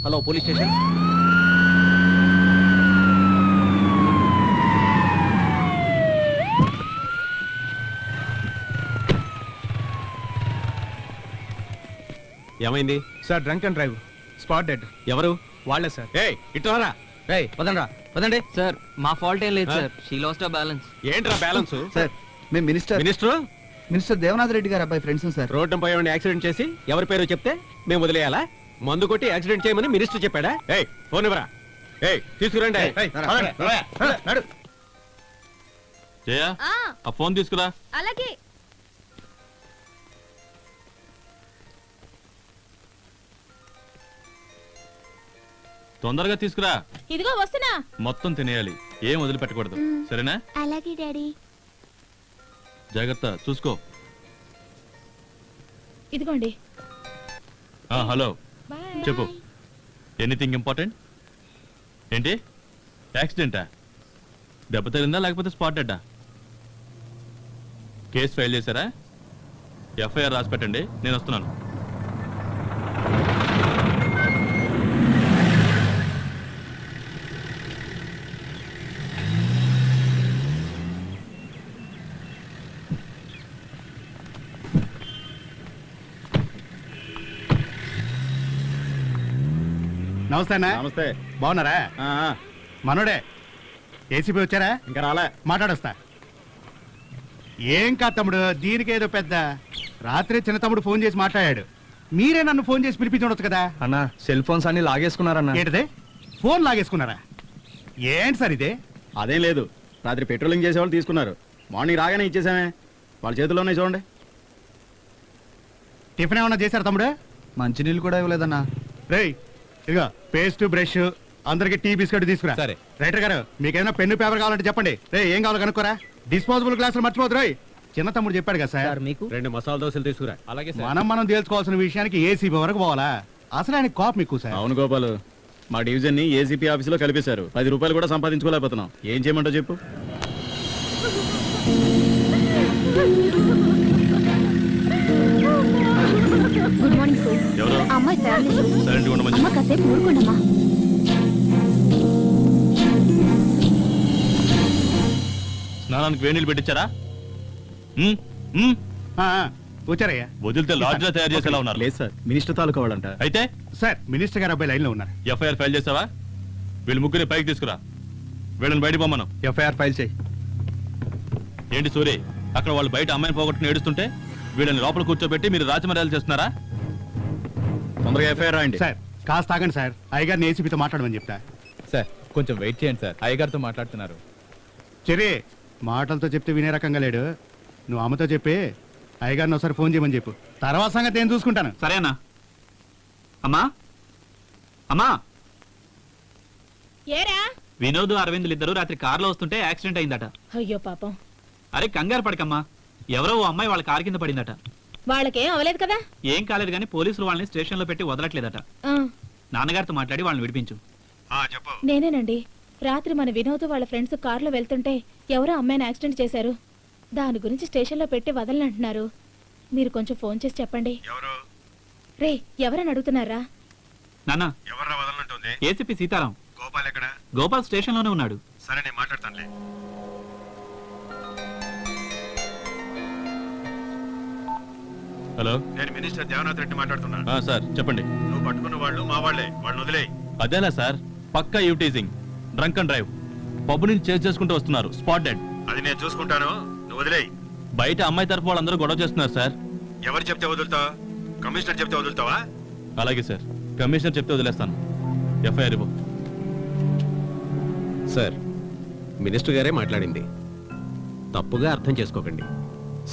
Hello police station. ఏమైంది sir? Drunk and drive, spot dead. ఎవరు? వాళ్ళే సార్. ఏయ్ ఇట్లారా. ఏయ్ పదండ్రా పదండి. సార్ మా ఫాల్ట్ ఏం లేదు సార్, షీ లాస్ట్ ఆ బ్యాలెన్స్. ఏంట్రా బ్యాలెన్స్? సార్ మేము మినిస్టర్ దేవనాథ్ రెడ్డి గారు అబ్బాయి ఫ్రెండ్స్ సార్. రోడ్డు పై యాక్సిడెంట్ చేసి ఎవరి పేరు చెప్తే మేము వదిలేయాలా? మందు కొట్టి యాక్సిడెంట్ చేయమని మినిస్టర్ చెప్పాడా? ఏయ్ ఫోన్ ఇవ్వరా. ఏయ్ తీసుకురండి. జయ ఆ ఫోన్ తీసుకురా. అలాగే. తొందరగా తీసుకురా. ఇదిగో వస్తున్నా. మొత్తం తినేయాలి, ఏం వదిలిపెట్టకూడదు. సరేనా? అలాగే డాడీ. జాగ్రత్త చూసుకో. ఇదిగోండి. Hello boy. చెప్పు. Anything important? ఏంటి యాక్సిడెంటా? దెబ్బ తగిలిందా లేకపోతే స్పాట్ డెడ్డా? కేసు ఫైల్ చేశారా? ఎఫ్ఐఆర్ రాసి పెట్టండి, నేను వస్తున్నాను. నమస్తే అన్న. నమస్తే. బాగున్నారా? మనోడే ఏసీపీ వచ్చారా? ఇంకా రాలే. మాట్లాడొస్తా. ఏం కాదు తమ్ముడు, దీనికేదో పెద్ద. రాత్రి చిన్న తమ్ముడు ఫోన్ చేసి మాట్లాడాడు. మీరే నన్ను ఫోన్ చేసి పిలిపించవచ్చు కదా అన్న. సెల్ ఫోన్స్ అన్ని లాగేసుకున్నారన్న. ఏంటిదే? ఫోన్ లాగేసుకున్నారా? ఏంటి సార్ ఇదే? అదేం లేదు, రాత్రి పెట్రోలింగ్ చేసేవాళ్ళు తీసుకున్నారు. మార్నింగ్ రాగానే ఇచ్చేసామే, వాళ్ళ చేతుల్లోనే చూడండి. టిఫిన్ ఏమన్నా చేశారు తమ్ముడు? మంచినీళ్ళు కూడా ఇవ్వలేదన్నా. రేయ్ ఇదిగో పేస్ట్ బ్రష్, అందరికి టీ బిస్కెట్ తీసుకురా. సరే. రైటర్ గారు మీకేమైనా పెన్ను పేపర్ కావాలంటే చెప్పండి. రే ఏం కావాలో కనుక్కోరా. డిస్పోజబుల్ గ్లాసులు మర్చిపోదు. రోయ్ చిన్న తమ్ముడు చెప్పాడు కదా సార్. మీకు 2 మసాలా దోశలు తీసుకురా. అలాగే మనం తేల్చుకోవాల్సిన విషయానికి ఏసీపీ వరకు పోవాలా? అసలు ఆయన కోపం ఎక్కువ సార్. అవును గోపాలు, మా డివిజన్ ని ఏసీపీ ఆఫీసులో కలిపేశారు. 10 రూపాయలు కూడా సంపాదించుకోలేకపోతున్నాం. ఏం చేయమంటావు చెప్పు. Good morning sir. ఎవరు? అమ్మాయి ఫ్యామిలీ. సైలెంట్గా ఉండమని అమ్మ కాసేపు ఊరుకోండమ్మా. స్నానానికి వేడి నీళ్ళు పెట్టించారా? వచ్చారయ్యా. వదిలితే లాడ్జ్లో తయారు చేసేలా ఉన్నారు. లేదు సార్, మినిస్టర్ తాలూకా వాళ్ళంట. అయితే సార్ మినిస్టర్ గారు అబ్బాయి లైన్ లో ఉన్నారు. ఎఫ్ఐఆర్ ఫైల్ చేసావా? వీళ్ళు ముగ్గురిని పైకి తీసుకురా. వీళ్ళని బయట పొమ్మను. ఎఫ్ఐఆర్ ఫైల్ చేయి. ఏంటి సూరి, అక్కడ వాళ్ళు బయట అమ్మాయిని పోగొట్టుకుని ఏడుస్తుంటే వీళ్ళని లోపల కూర్చోబెట్టి మీరు రాజమర్యాదలు చేస్తున్నారా? తొందరగా ఎఫ్ఐఆర్ రాయండి. సార్ కాస్త ఆగండి సార్, అయ్యగారిని ఏసీపీతో మాట్లాడమని చెప్తా. సార్ కొంచెం వెయిట్ చేయండి సార్, అయ్యగారితో మాట్లాడుతున్నారు. చెరి మాటలతో చెప్తే వినే రకంగా లేడు. నువ్వు అమ్మతో చెప్పి అయ్యగారిని ఒకసారి ఫోన్ చేయమని చెప్పు. తర్వాత సంగతి నేను చూసుకుంటాను. సరేనా? అమ్మా అమ్మా, ఏరా? వినోద్ అరవిందులు ఇద్దరు రాత్రి కారులో వస్తుంటే యాక్సిడెంట్ అయిందట. అయ్యో పాపం. అరే కంగారు పడకమ్మా, ఎవరో ఓ అమ్మాయి వాళ్ళ కారు కింద పడిందట. వాళ్ళకేం అవలేదు కదా? ఏం కాలేదు కానీ పోలీసులు వాళ్ళని స్టేషన్ లో పెట్టి వదలట్లేదట. ఆ, నాన్నగారితో మాట్లాడి వాళ్ళని విడిపించు. నేనేనండి. రాత్రి మన వినోద్ వాళ్ళ ఫ్రెండ్స్ కార్లో వెళ్తుంటే ఎవరో అమ్మాయిని యాక్సిడెంట్ చేశారు. దాని గురించి స్టేషన్లో పెట్టి వదలనంటున్నారు. మీరు కొంచెం ఫోన్ చేసి చెప్పండి. రే ఎవరని అడుగుతున్నారా? నాన్న, ఎవరు వదలనంటుంది? ఏసీపీ సీతారాం. గోపాల్ ఎక్కడ? గోపాల్ స్టేషన్ లోనే ఉన్నాడు. సరే నేను మాట్లాడతానులే. హలో, నేను మినిస్టర్ దేవనాథ్ రెడ్డి మాట్లాడుతున్నా. సార్ చెప్పండి. నువ్వు పట్టుకున్న వాళ్ళు మా వాళ్ళే, వాళ్ళని వదిలేయ్. అదేలా సార్, పక్కా యూటీజింగ్, డ్రంక్ అండ్ డ్రైవ్, పబ్బు నుంచి చేసి చేసుకుంటూ వస్తున్నారు. Spot dead. అది నేను చూసుకుంటాను, నువ్వు వదిలేయ్. బయట అమ్మాయి తరఫు వాళ్ళందరూ గొడవ చేస్తున్నారు సార్. ఎవరు చెప్తే వదులుతావు? కమిషనర్ చెప్తే వదులుతావా? అలాగే సార్, కమిషనర్ చెప్తే వదిలేస్తాను. ఎఫ్ఐఆర్ ఇవ్వు. సార్ మినిస్టర్ గారే మాట్లాడింది, తప్పుగా అర్థం చేసుకోకండి.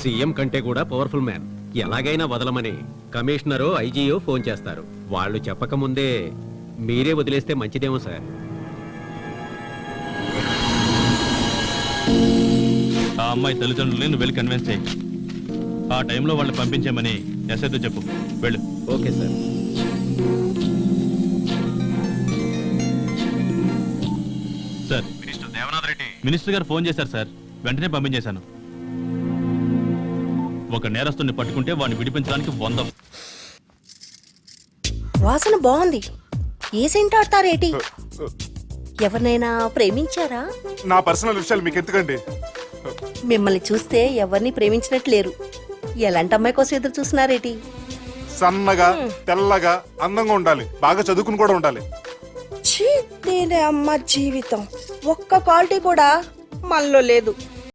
సీఎం కంటే కూడా పవర్ఫుల్ మ్యాన్. ఎలాగైనా వదలమని కమిషనరో ఐజీయో ఫోన్ చేస్తారు. వాళ్ళు చెప్పకముందే మీరే వదిలేస్తే మంచిదేమో సార్. ఆ అమ్మాయి తల్లిదండ్రులని నువ్వు వెళ్ళి కన్విన్స్ చేయి. ఆ టైంలో వాళ్ళని పంపించామని ఎస్ఐతో చెప్పు. వెళ్ళు. Okay sir. Sir minister Devanath Reddy. Minister గారు ఫోన్ చేశారు సార్, వెంటనే పంపించేశాను. ఒక నేరస్తుని పట్టుకుంటే వాడిని విడిపించడానికి 100. వాసన బాగుంది. ఏ సెంట్ ఆడతారేటి? ఎవరినైనా ప్రేమించారా? నా పర్సనల్ విషయాలు మీకు ఎందుకండి? మిమ్మల్ని చూస్తే ఎవరిని ప్రేమించినట్లేరు. ఎలాంటి అమ్మాయి కోసం ఎదురు చూస్తున్నారేటి? సన్నగా తెల్లగా అందంగా ఉండాలి, బాగా చదువుకుని కూడా ఉండాలి. ఛీ, దీని అమ్మ జీవితం ఒక్క క్వాలిటీ కూడా మనలో లేదు.